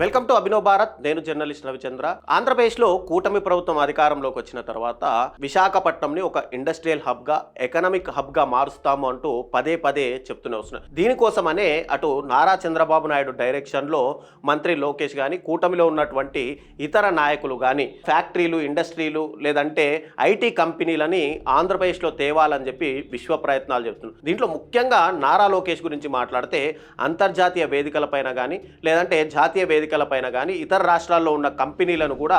Welcome to Abhinav Bharat. నేను journalist Ravichandra. ఆంధ్రప్రదేశ్లో కూటమి ప్రభుత్వం అధికారంలోకి వచ్చిన తర్వాత విశాఖపట్నంని ఒక ఇండస్ట్రియల్ హబ్గా, ఎకనామిక్ హబ్గా మారుస్తాము అంటూ పదే పదే చెప్తూనే వస్తున్నారు. దీనికోసమనే అటు నారా చంద్రబాబు నాయుడు డైరెక్షన్లో మంత్రి లోకేష్ కానీ, కూటమిలో ఉన్నటువంటి ఇతర నాయకులు కానీ ఫ్యాక్టరీలు, ఇండస్ట్రీలు లేదంటే ఐటీ కంపెనీలని ఆంధ్రప్రదేశ్లో తేవాలని చెప్పి విశ్వ ప్రయత్నాలు చెప్తున్నారు. దీంట్లో ముఖ్యంగా నారా లోకేష్ గురించి మాట్లాడితే అంతర్జాతీయ వేదికలపైన కానీ లేదంటే జాతీయ వేదికలపైన కానీ ఇతర రాష్ట్రాల్లో ఉన్న కంపెనీలను కూడా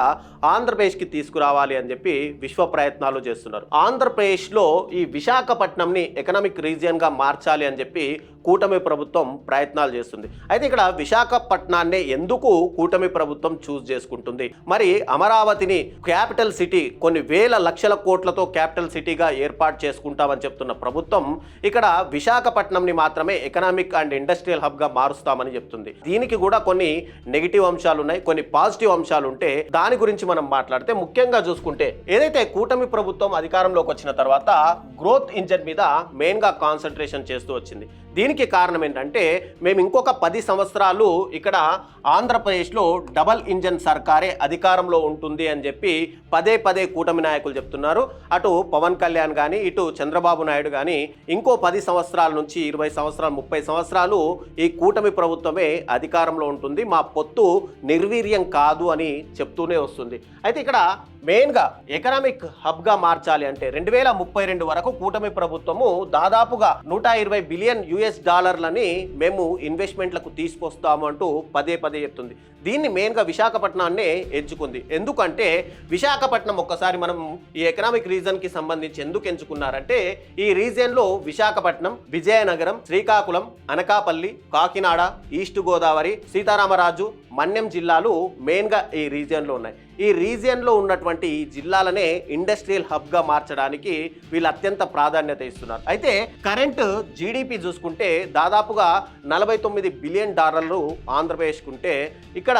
ఆంధ్రప్రదేశ్కి తీసుకురావాలి అని చెప్పి విశ్వ ప్రయత్నాలు చేస్తున్నారు. ఆంధ్రప్రదేశ్లో ఈ విశాఖపట్నంని ఎకనామిక్ రీజియన్గా మార్చాలి అని చెప్పి కూటమి ప్రభుత్వం ప్రయత్నాలు చేస్తుంది. అయితే ఇక్కడ విశాఖపట్నాన్నే ఎందుకు కూటమి ప్రభుత్వం చూస్ చేసుకుంటుంది? మరి అమరావతిని క్యాపిటల్ సిటీ, కొన్ని వేల లక్షల కోట్లతో క్యాపిటల్ సిటీగా ఏర్పాటు చేసుకుంటామని చెప్తున్న ప్రభుత్వం ఇక్కడ విశాఖపట్నంని మాత్రమే ఎకనామిక్ అండ్ ఇండస్ట్రియల్ హబ్గా మారుస్తామని చెప్తుంది. దీనికి కూడా కొన్ని నెగిటివ్ అంశాలు ఉన్నాయి, కొన్ని పాజిటివ్ అంశాలు ఉంటే దాని గురించి మనం మాట్లాడితే ముఖ్యంగా చూసుకుంటే ఏదైతే కూటమి ప్రభుత్వం అధికారంలోకి వచ్చిన తర్వాత గ్రోత్ ఇంజన్ మీద మెయిన్గా కాన్సన్ట్రేషన్ చేస్తూ వచ్చింది. దీనికి కారణం ఏంటంటే మేము ఇంకొక 10 సంవత్సరాలు ఇక్కడ ఆంధ్రప్రదేశ్లో డబల్ ఇంజన్ సర్కారే అధికారంలో ఉంటుంది అని చెప్పి పదే పదే కూటమి నాయకులు చెప్తున్నారు. అటు పవన్ కళ్యాణ్ కానీ, ఇటు చంద్రబాబు నాయుడు కానీ ఇంకో 10 సంవత్సరాల నుంచి 20 సంవత్సరాలు, 30 సంవత్సరాలు ఈ కూటమి ప్రభుత్వమే అధికారంలో ఉంటుంది, మా పొత్తు నిర్వీర్యం కాదు అని చెప్తూనే వస్తుంది. అయితే ఇక్కడ మెయిన్గా ఎకనామిక్ హబ్గా మార్చాలి అంటే 2032 వరకు కూటమి ప్రభుత్వము దాదాపుగా 120 బిలియన్ US డాలర్లని మేము ఇన్వెస్ట్మెంట్లకు తీసుకొస్తాము అంటూ పదే పదే చెప్తుంది. దీన్ని మెయిన్గా విశాఖపట్నాన్నే ఎంచుకుంది. ఎందుకంటే విశాఖపట్నం ఒక్కసారి మనం ఈ ఎకనామిక్ రీజన్కి సంబంధించి ఎందుకు ఎంచుకున్నారంటే ఈ రీజియన్లో విశాఖపట్నం, విజయనగరం, శ్రీకాకుళం, అనకాపల్లి, కాకినాడ, ఈస్ట్ గోదావరి, సీతారామరాజు, మన్యం జిల్లాలు మెయిన్గా ఈ రీజియన్లో ఉన్నాయి. ఈ రీజియన్లో ఉన్నటువంటి ఈ జిల్లాలనే ఇండస్ట్రియల్ హబ్గా మార్చడానికి వీళ్ళు అత్యంత ప్రాధాన్యత ఇస్తున్నారు. అయితే కరెంట్ జీడిపి చూసుకుంటే దాదాపుగా 49 బిలియన్ డాలర్లు ఆంధ్రప్రదేశ్కు ఉంటే ఇక్కడ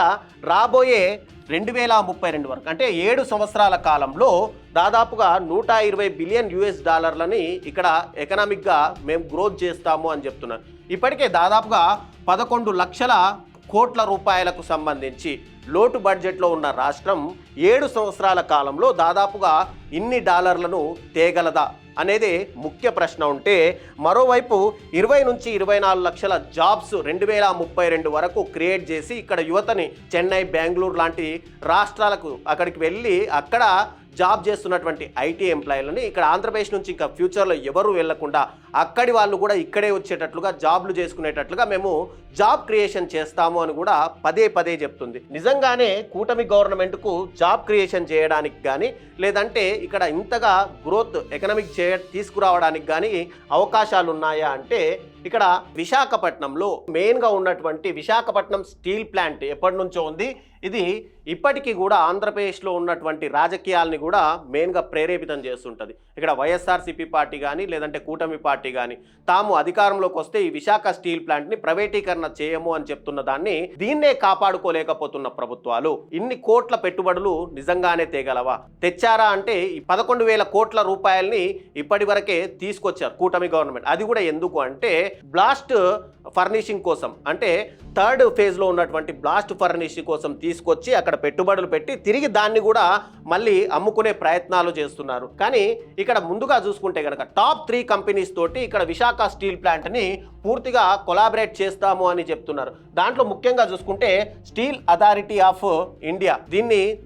రాబోయే 2032 వరకు అంటే 7 సంవత్సరాల కాలంలో దాదాపుగా 120 బిలియన్ US డాలర్లని ఇక్కడ ఎకనామిక్గా మేము గ్రోత్ చేస్తాము అని చెప్తున్నారు. ఇప్పటికే దాదాపుగా 11 లక్షల కోట్ల రూపాయలకు సంబంధించి లోటు బడ్జెట్లో ఉన్న రాష్ట్రం 7 సంవత్సరాల కాలంలో దాదాపుగా ఇన్ని డాలర్లను తేగలదా అనేది ముఖ్య ప్రశ్న ఉంటే, మరోవైపు 20 నుంచి 24 లక్షల జాబ్స్ 2032 వరకు క్రియేట్ చేసి ఇక్కడ యువతని చెన్నై, బెంగళూరు లాంటి రాష్ట్రాలకు అక్కడికి వెళ్ళి అక్కడ జాబ్ చేస్తున్నటువంటి ఐటీ ఎంప్లాయీలని ఇక్కడ ఆంధ్రప్రదేశ్ నుంచి ఇంకా ఫ్యూచర్లో ఎవరు వెళ్లకుండా అక్కడి వాళ్ళు కూడా ఇక్కడే వచ్చేటట్లుగా జాబ్లు చేసుకునేటట్లుగా మేము జాబ్ క్రియేషన్ చేస్తాము అని కూడా పదే పదే చెప్తుంది. నిజంగానే కూటమి గవర్నమెంట్కు జాబ్ క్రియేషన్ చేయడానికి కానీ లేదంటే ఇక్కడ ఇంతగా గ్రోత్ ఎకనామిక్ తీసుకురావడానికి కానీ అవకాశాలు ఉన్నాయా అంటే ఇక్కడ విశాఖపట్నంలో మెయిన్గా ఉన్నటువంటి విశాఖపట్నం స్టీల్ ప్లాంట్ ఎప్పటి నుంచో ఉంది. ఇది ఇప్పటికీ కూడా ఆంధ్రప్రదేశ్లో ఉన్నటువంటి రాజకీయాలని కూడా మెయిన్గా ప్రేరేపితం చేస్తుంటుంది. ఇక్కడ వైఎస్ఆర్సీపీ పార్టీ కానీ లేదంటే కూటమి పార్టీ కానీ తాము అధికారంలోకి వస్తే ఈ విశాఖ స్టీల్ ప్లాంట్ని ప్రైవేటీకరణ చేయము అని చెప్తున్న దాన్ని దీన్నే కాపాడుకోలేకపోతున్న ప్రభుత్వాలు ఇన్ని కోట్ల పెట్టుబడులు నిజంగానే తేగలవా? తెచ్చారా అంటే ఈ 11,000 కోట్ల రూపాయలని ఇప్పటి వరకే తీసుకొచ్చారు కూటమి గవర్నమెంట్. అది కూడా ఎందుకు అంటే బ్లాస్ట్ ఫర్నిషింగ్ కోసం, అంటే థర్డ్ ఫేజ్లో ఉన్నటువంటి బ్లాస్ట్ ఫర్నిషింగ్ కోసం తీసుకొచ్చి అక్కడ పెట్టుబడులు పెట్టి తిరిగి దాన్ని కూడా మళ్ళీ అమ్ముకునే ప్రయత్నాలు చేస్తున్నారు. కానీ ఇక్కడ ముందుగా చూసుకుంటే కనుక టాప్ 3 కంపెనీస్ తోటి ఇక్కడ విశాఖ స్టీల్ ప్లాంట్ని పూర్తిగా కొలాబరేట్ చేస్తాము అని చెప్తున్నారు. దాంట్లో ముఖ్యంగా చూసుకుంటే స్టీల్ అథారిటీ ఆఫ్ ఇండియా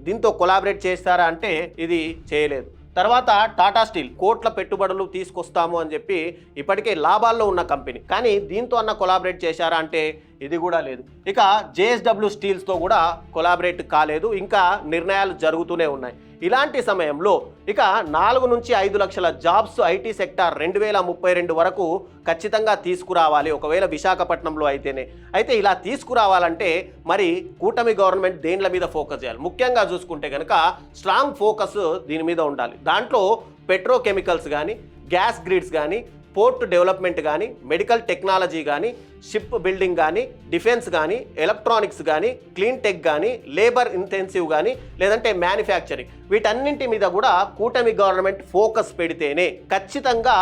దీంతో కొలాబరేట్ చేస్తారా అంటే ఇది చేయలేదు. తర్వాత టాటా స్టీల్ కోట్ల పెట్టుబడులు తీసుకొస్తాము అని చెప్పి ఇప్పటికే లాభాల్లో ఉన్న కంపెనీ, కానీ దీంతో అన్న కొలాబరేట్ చేశారా అంటే ఇది కూడా లేదు. ఇక JSW స్టీల్స్తో కూడా కొలాబరేట్ కాలేదు. ఇంకా నిర్ణయాలు జరుగుతూనే ఉన్నాయి. ఇలాంటి సమయంలో ఇక 4 నుంచి 5 లక్షల జాబ్స్ ఐటీ సెక్టార్ 2032 వరకు ఖచ్చితంగా తీసుకురావాలి, ఒకవేళ విశాఖపట్నంలో అయితేనే. అయితే ఇలా తీసుకురావాలంటే మరి కూటమి గవర్నమెంట్ దేనిల మీద ఫోకస్ చేయాలి? ముఖ్యంగా చూసుకుంటే కనుక స్ట్రాంగ్ ఫోకస్ దీని మీద ఉండాలి. దాంట్లో పెట్రోకెమికల్స్ కానీ, గ్యాస్ గ్రిడ్స్ కానీ, పోర్ట్ డెవలప్మెంట్ కానీ, మెడికల్ టెక్నాలజీ కానీ, షిప్ బిల్డింగ్ కానీ, డిఫెన్స్ కానీ, ఎలక్ట్రానిక్స్ కానీ, క్లీన్ టెక్ కానీ, లేబర్ ఇంటెన్సివ్ కానీ, లేదంటే మ్యానుఫ్యాక్చరింగ్, వీటన్నింటి మీద కూడా కూటమి గవర్నమెంట్ ఫోకస్ పెడితేనే ఖచ్చితంగా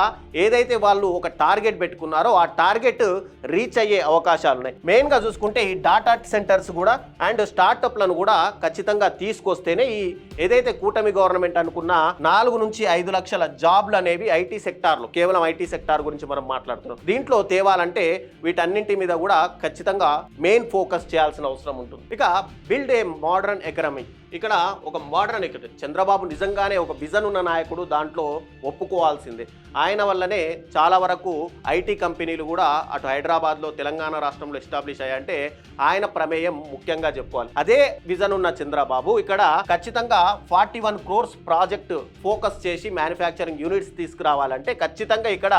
ఏదైతే వాళ్ళు ఒక టార్గెట్ పెట్టుకున్నారో ఆ టార్గెట్ రీచ్ అయ్యే అవకాశాలు ఉన్నాయి. మెయిన్గా చూసుకుంటే ఈ డాటా సెంటర్స్ కూడా అండ్ స్టార్టప్లను కూడా ఖచ్చితంగా తీసుకొస్తేనే ఈ ఏదైతే కూటమి గవర్నమెంట్ అనుకున్న 4 నుంచి 5 లక్షల జాబ్లు అనేవి ఐటీ సెక్టార్లో, కేవలం ఐటీ సెక్టార్ గురించి మనం మాట్లాడుతున్నాం, దీంట్లో తేవాలంటే వీటన్నింటి మీద కూడా ఖచ్చితంగా మెయిన్ ఫోకస్ చేయాల్సిన అవసరం ఉంటుంది. ఇక బిల్డ్ ఏ మోడర్న్ ఎకనమీ, ఇక్కడ ఒక మోడర్న్ ఎకనమీ, చంద్రబాబు నిజంగానే ఒక విజన్ ఉన్న నాయకుడు, దాంట్లో ఒప్పుకోవాల్సిందే. ఆయన వల్లనే చాలా వరకు ఐటీ కంపెనీలు కూడా అటు హైదరాబాద్లో, తెలంగాణ రాష్ట్రంలో ఎస్టాబ్లిష్ అయ్యాయంటే ఆయన ప్రమేయం ముఖ్యంగా చెప్పుకోవాలి. అదే విజన్ ఉన్న చంద్రబాబు ఇక్కడ ఖచ్చితంగా 41 crores ప్రాజెక్టు ఫోకస్ చేసి మ్యానుఫ్యాక్చరింగ్ యూనిట్స్ తీసుకురావాలంటే ఖచ్చితంగా ఇక్కడ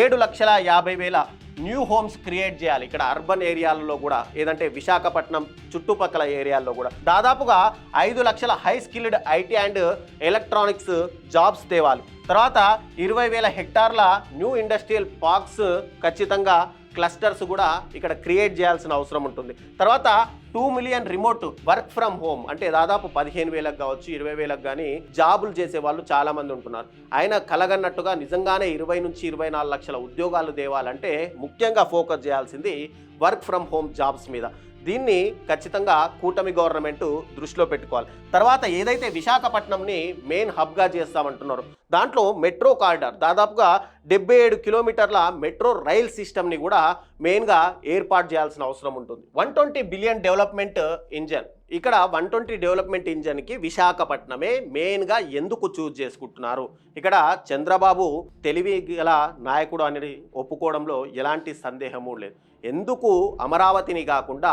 7,50,000 న్యూ హోమ్స్ క్రియేట్ చేయాలి. ఇక్కడ అర్బన్ ఏరియాలలో కూడా, ఏదంటే విశాఖపట్నం చుట్టుపక్కల ఏరియాల్లో కూడా దాదాపుగా 5 లక్షల high skilled IT and electronics jobs తేవాలి. తర్వాత 20,000 హెక్టార్ల న్యూ ఇండస్ట్రియల్ పార్క్స్, ఖచ్చితంగా క్లస్టర్స్ కూడా ఇక్కడ క్రియేట్ చేయాల్సిన అవసరం ఉంటుంది. తర్వాత 2 million remote work from home, అంటే దాదాపు 15,000 కావచ్చు, 20,000 కానీ జాబులు చేసే వాళ్ళు చాలా మంది ఉంటున్నారు. ఆయన కలగన్నట్టుగా నిజంగానే 20 నుంచి 24 లక్షల ఉద్యోగాలు తేవాలంటే ముఖ్యంగా ఫోకస్ చేయాల్సింది వర్క్ ఫ్రమ్ హోమ్ జాబ్స్ మీద. దీన్ని ఖచ్చితంగా కూటమి గవర్నమెంట్ దృష్టిలో పెట్టుకోవాలి. తర్వాత ఏదైతే విశాఖపట్నంని మెయిన్ హబ్గా చేస్తామంటున్నారో దాంట్లో మెట్రో కారిడార్, దాదాపుగా 77 కిలోమీటర్ల మెట్రో రైల్ సిస్టమ్ని కూడా మెయిన్గా ఏర్పాటు చేయాల్సిన అవసరం ఉంటుంది. 120 బిలియన్ డెవలప్మెంట్ ఇంజన్, ఇక్కడ 120 డెవలప్మెంట్ ఇంజన్కి విశాఖపట్నమే మెయిన్గా ఎందుకు చూజ్ చేసుకుంటున్నారు? ఇక్కడ చంద్రబాబు తెలివి గల నాయకుడు అనేది ఒప్పుకోవడంలో ఎలాంటి సందేహము లేదు. ఎందుకు అమరావతిని కాకుండా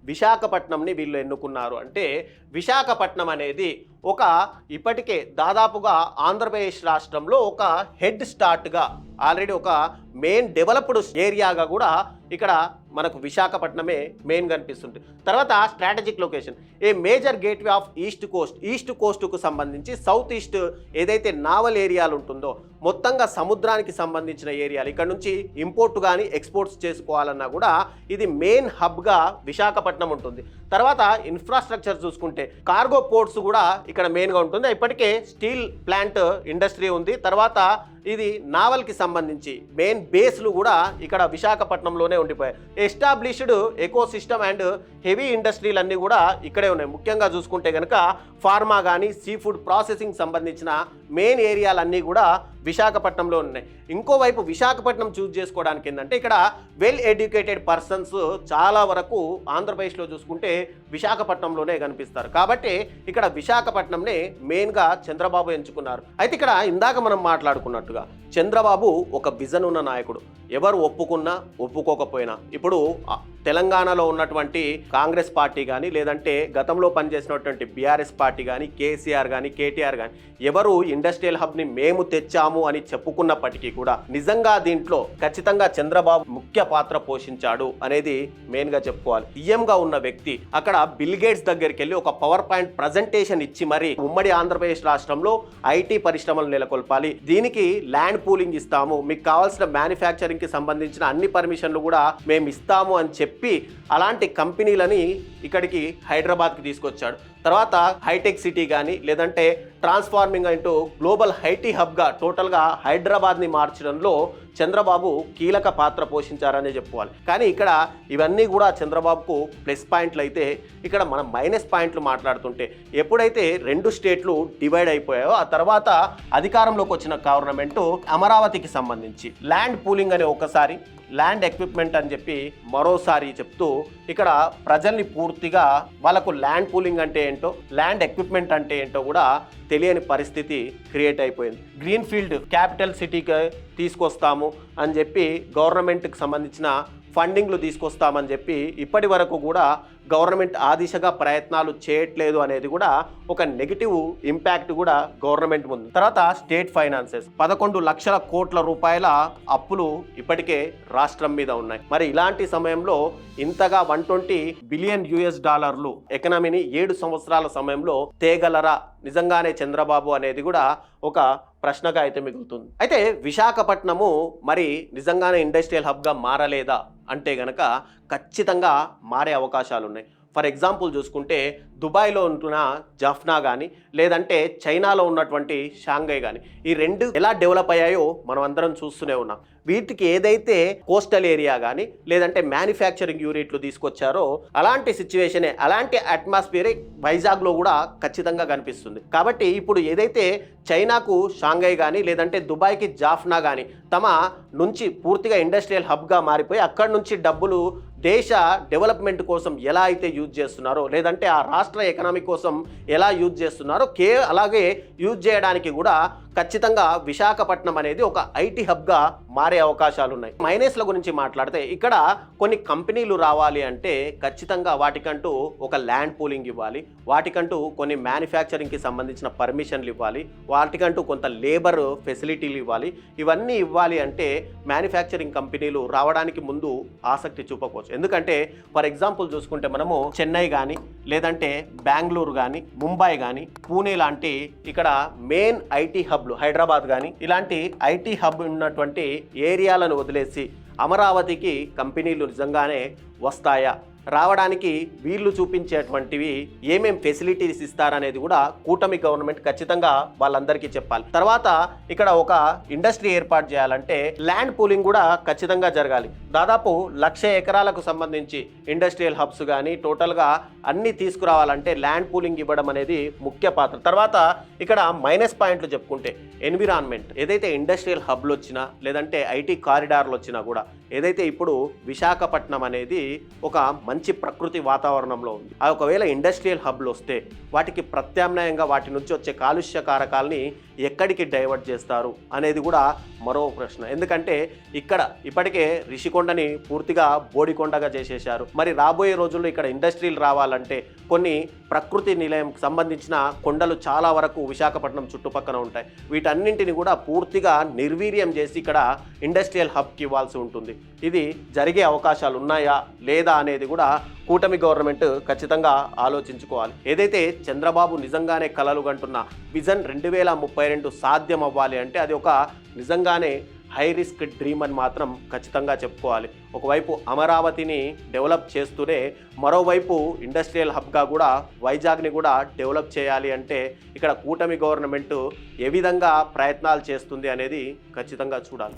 విశాఖపట్నంని వీళ్ళు ఎన్నుకున్నారు అంటే, విశాఖపట్నం అనేది ఒక ఇప్పటికే దాదాపుగా ఆంధ్రప్రదేశ్ రాష్ట్రంలో ఒక హెడ్ స్టార్ట్గా, ఆల్రెడీ ఒక మెయిన్ డెవలప్డ్ ఏరియాగా కూడా ఇక్కడ మనకు విశాఖపట్నమే మెయిన్ కనిపిస్తుంది. తర్వాత strategic location, a major gateway of east కోస్ట్కు సంబంధించి సౌత్ ఈస్ట్ ఏదైతే నావల్ ఏరియాలు ఉంటుందో మొత్తంగా సముద్రానికి సంబంధించిన ఏరియాలు, ఇక్కడ నుంచి ఇంపోర్ట్ కానీ ఎక్స్పోర్ట్స్ చేసుకోవాలన్నా కూడా ఇది మెయిన్ హబ్గా విశాఖపట్నం ఉంటుంది. తర్వాత ఇన్ఫ్రాస్ట్రక్చర్ చూసుకుంటే కార్గో పోర్ట్స్ కూడా ఇక్కడ మెయిన్గా ఉంటుంది. ఇప్పటికే స్టీల్ ప్లాంట్ ఇండస్ట్రీ ఉంది. తర్వాత ఇది నావల్కి సంబంధించి మెయిన్ బేస్లు కూడా ఇక్కడ విశాఖపట్నంలోనే ఉండిపోయాయి. Established ecosystem and heavy ఇండస్ట్రీలు అన్నీ కూడా ఇక్కడే ఉన్నాయి. ముఖ్యంగా చూసుకుంటే కనుక ఫార్మా కానీ సీ ఫుడ్ ప్రాసెసింగ్ సంబంధించిన మెయిన్ ఏరియాలన్నీ కూడా విశాఖపట్నంలో ఉన్నాయి. ఇంకోవైపు విశాఖపట్నం చూస్ చేసుకోవడానికి ఏంటంటే ఇక్కడ వెల్ ఎడ్యుకేటెడ్ పర్సన్స్ చాలా వరకు ఆంధ్రప్రదేశ్లో చూసుకుంటే విశాఖపట్నంలోనే కనిపిస్తారు. కాబట్టి ఇక్కడ విశాఖపట్నంనే మెయిన్గా చంద్రబాబు ఎంచుకున్నారు. అయితే ఇక్కడ ఇందాక మనం మాట్లాడుకున్నట్టుగా చంద్రబాబు ఒక విజన్ ఉన్న నాయకుడు, ఎవరు ఒప్పుకున్నా ఒప్పుకోకపోయినా. ఇప్పుడు తెలంగాణలో ఉన్నటువంటి కాంగ్రెస్ పార్టీ కానీ, లేదంటే గతంలో పనిచేసినటువంటి బీఆర్ఎస్ పార్టీ కానీ, కేసీఆర్ కానీ, కేటీఆర్ కానీ ఎవరు ఇండస్ట్రియల్ హబ్ని మేము తెచ్చాము అని చెప్పుకున్నప్పటికీ కూడా నిజంగా దీంట్లో ఖచ్చితంగా చంద్రబాబు ముఖ్య పాత్ర పోషించాడు అనేది మెయిన్గా చెప్పుకోవాలి. సీఎంగా ఉన్న వ్యక్తి అక్కడ బిల్ గేట్స్ దగ్గరికి వెళ్ళి ఒక పవర్ పాయింట్ ప్రజెంటేషన్ ఇచ్చి మరి ఉమ్మడి ఆంధ్రప్రదేశ్ రాష్ట్రంలో ఐటీ పరిశ్రమలు నెలకొల్పాలి, దీనికి ల్యాండ్ పూలింగ్ ఇస్తాము, మీకు కావాల్సిన మ్యానుఫ్యాక్చరింగ్కి సంబంధించిన అన్ని పర్మిషన్లు కూడా మేము ఇస్తాము అని చెప్పి అలాంటి కంపెనీలని ఇక్కడికి హైదరాబాద్కి తీసుకొచ్చాడు. తర్వాత హైటెక్ సిటీ కానీ, లేదంటే ట్రాన్స్ఫార్మింగ్ ఇంటూ గ్లోబల్ ఐటీ హబ్గా టోటల్గా హైదరాబాద్ని మార్చడంలో చంద్రబాబు కీలక పాత్ర పోషించారనే చెప్పుకోవాలి. కానీ ఇక్కడ ఇవన్నీ కూడా చంద్రబాబుకు ప్లస్ పాయింట్లు అయితే, ఇక్కడ మనం మైనస్ పాయింట్లు మాట్లాడుతుంటే ఎప్పుడైతే 2 స్టేట్లు డివైడ్ అయిపోయాయో ఆ తర్వాత అధికారంలోకి వచ్చిన గవర్నమెంట్ అమరావతికి సంబంధించి ల్యాండ్ పూలింగ్ అనే ఒకసారి, ల్యాండ్ ఎక్విప్మెంట్ అని చెప్పి మరోసారి చెప్తూ ఇక్కడ ప్రజల్ని పూర్తిగా వాళ్ళకు ల్యాండ్ పూలింగ్ అంటే ఏంటో, ల్యాండ్ ఎక్విప్మెంట్ అంటే ఏంటో కూడా తెలియని పరిస్థితి క్రియేట్ అయిపోయింది. గ్రీన్ ఫీల్డ్ క్యాపిటల్ సిటీకి తీసుకొస్తాము అని చెప్పి గవర్నమెంట్కి సంబంధించిన ఫండింగ్లు తీసుకొస్తామని చెప్పి ఇప్పటి వరకు కూడా గవర్నమెంట్ ఆ దిశగా ప్రయత్నాలు చేయట్లేదు అనేది కూడా ఒక నెగిటివ్ ఇంపాక్ట్ కూడా గవర్నమెంట్ ఉంది. తర్వాత స్టేట్ ఫైనాన్సెస్ 11 లక్షల కోట్ల రూపాయల అప్పులు ఇప్పటికే రాష్ట్రం మీద ఉన్నాయి. మరి ఇలాంటి సమయంలో ఇంతగా 120 బిలియన్ US ఎకనామీని 7 సంవత్సరాల సమయంలో తేగలరా నిజంగానే చంద్రబాబు అనేది కూడా ఒక ప్రశ్నగా అయితే మిగులుతుంది. అయితే విశాఖపట్నము మరి నిజంగానే ఇండస్ట్రియల్ హబ్గా మారలేదా అంటే గనక ఖచ్చితంగా మారే అవకాశాలు ఉన్నాయి. ఫర్ ఎగ్జాంపుల్ చూసుకుంటే దుబాయ్లో ఉంటున్న జఫ్నా కానీ లేదంటే చైనాలో ఉన్నటువంటి షాంఘై కానీ ఈ రెండు ఎలా డెవలప్ అయ్యాయో మనం అందరం చూస్తూనే ఉన్నాం. వీటికి ఏదైతే కోస్టల్ ఏరియా కానీ లేదంటే మ్యానుఫ్యాక్చరింగ్ యూనిట్లు తీసుకొచ్చారో అలాంటి సిచ్యువేషనే, అలాంటి అట్మాస్ఫియరే వైజాగ్లో కూడా ఖచ్చితంగా కనిపిస్తుంది. కాబట్టి ఇప్పుడు ఏదైతే చైనాకు షాంఘై కానీ లేదంటే దుబాయ్కి జాఫ్నా కానీ తమ నుంచి పూర్తిగా ఇండస్ట్రియల్ హబ్గా మారిపోయి అక్కడి నుంచి డబ్బులు దేశ డెవలప్మెంట్ కోసం ఎలా అయితే యూజ్ చేస్తున్నారో లేదంటే ఆ రాష్ట్ర ఎకనామీ కోసం ఎలా యూజ్ చేస్తున్నారో అలాగే యూజ్ చేయడానికి కూడా ఖచ్చితంగా విశాఖపట్నం అనేది ఒక ఐటీ హబ్గా మారే అవకాశాలు ఉన్నాయి. మైనస్ల గురించి మాట్లాడితే ఇక్కడ కొన్ని కంపెనీలు రావాలి అంటే ఖచ్చితంగా వాటికంటూ ఒక ల్యాండ్ పూలింగ్ ఇవ్వాలి, వాటికంటూ కొన్ని మ్యానుఫ్యాక్చరింగ్కి సంబంధించిన పర్మిషన్లు ఇవ్వాలి, వాటికంటూ కొంత లేబర్ ఫెసిలిటీలు ఇవ్వాలి. ఇవన్నీ ఇవ్వాలి అంటే మ్యానుఫ్యాక్చరింగ్ కంపెనీలు రావడానికి ముందు ఆసక్తి చూపకపోవచ్చు. ఎందుకంటే ఫర్ ఎగ్జాంపుల్ చూసుకుంటే మనము చెన్నై కానీ లేదంటే బెంగళూరు కానీ ముంబై కానీ పూణే లాంటి ఇక్కడ మెయిన్ ఐటీ హబ్లు, హైదరాబాద్ కానీ ఇలాంటి ఐటీ హబ్ ఉన్నటువంటి ఏరియాలను వదిలేసి అమరావతికి కంపెనీలు నిజంగానే వస్తాయా, రావడానికి వీళ్ళు చూపించేటువంటివి ఏమేం ఫెసిలిటీస్ ఇస్తారనేది కూడా కూటమి గవర్నమెంట్ ఖచ్చితంగా వాళ్ళందరికీ చెప్పాలి. తర్వాత ఇక్కడ ఒక ఇండస్ట్రీ ఏర్పాటు చేయాలంటే ల్యాండ్ పూలింగ్ కూడా ఖచ్చితంగా జరగాలి. దాదాపు 1,00,000 ఎకరాలకు సంబంధించి ఇండస్ట్రియల్ హబ్స్ కానీ టోటల్గా అన్నీ తీసుకురావాలంటే ల్యాండ్ పూలింగ్ ఇవ్వడం అనేది ముఖ్య పాత్ర. తర్వాత ఇక్కడ మైనస్ పాయింట్లు చెప్పుకుంటే ఎన్విరాన్మెంట్, ఏదైతే ఇండస్ట్రియల్ హబ్లు వచ్చినా లేదంటే ఐటీ కారిడార్లు వచ్చినా కూడా ఏదైతే ఇప్పుడు విశాఖపట్నం అనేది ఒక మంచి ప్రకృతి వాతావరణంలో ఉంది, ఆ ఒకవేళ ఇండస్ట్రియల్ హబ్లు వస్తే వాటికి ప్రత్యామ్నాయంగా వాటి నుంచి వచ్చే కాలుష్య కారకాలని ఎక్కడికి డైవర్ట్ చేస్తారు అనేది కూడా మరో ప్రశ్న. ఎందుకంటే ఇక్కడ ఇప్పటికే రిషికొండని పూర్తిగా బోడికొండగా చేసేశారు. మరి రాబోయే రోజుల్లో ఇక్కడ ఇండస్ట్రీలు రావాలంటే కొన్ని ప్రకృతి నిలయం సంబంధించిన కొండలు చాలా వరకు విశాఖపట్నం చుట్టుపక్కల ఉంటాయి. వీటన్నింటిని కూడా పూర్తిగా నిర్వీర్యం చేసి ఇక్కడ ఇండస్ట్రియల్ హబ్కి ఇవ్వాల్సి ఉంటుంది. ఇది జరిగే అవకాశాలు ఉన్నాయా లేదా అనేది కూడా కూటమి గవర్నమెంట్ ఖచ్చితంగా ఆలోచించుకోవాలి. ఏదైతే చంద్రబాబు నిజంగానే కలలు కంటున్న విజన్ 2032 సాధ్యం అవ్వాలి అంటే అది ఒక నిజంగానే హై రిస్క్ డ్రీమ్ అని మాత్రం ఖచ్చితంగా చెప్పుకోవాలి. ఒకవైపు అమరావతిని డెవలప్ చేస్తూనే మరోవైపు ఇండస్ట్రియల్ హబ్గా కూడా వైజాగ్ని కూడా డెవలప్ చేయాలి అంటే ఇక్కడ కూటమి గవర్నమెంట్ ఏ విధంగా ప్రయత్నాలు చేస్తుంది అనేది ఖచ్చితంగా చూడాలి.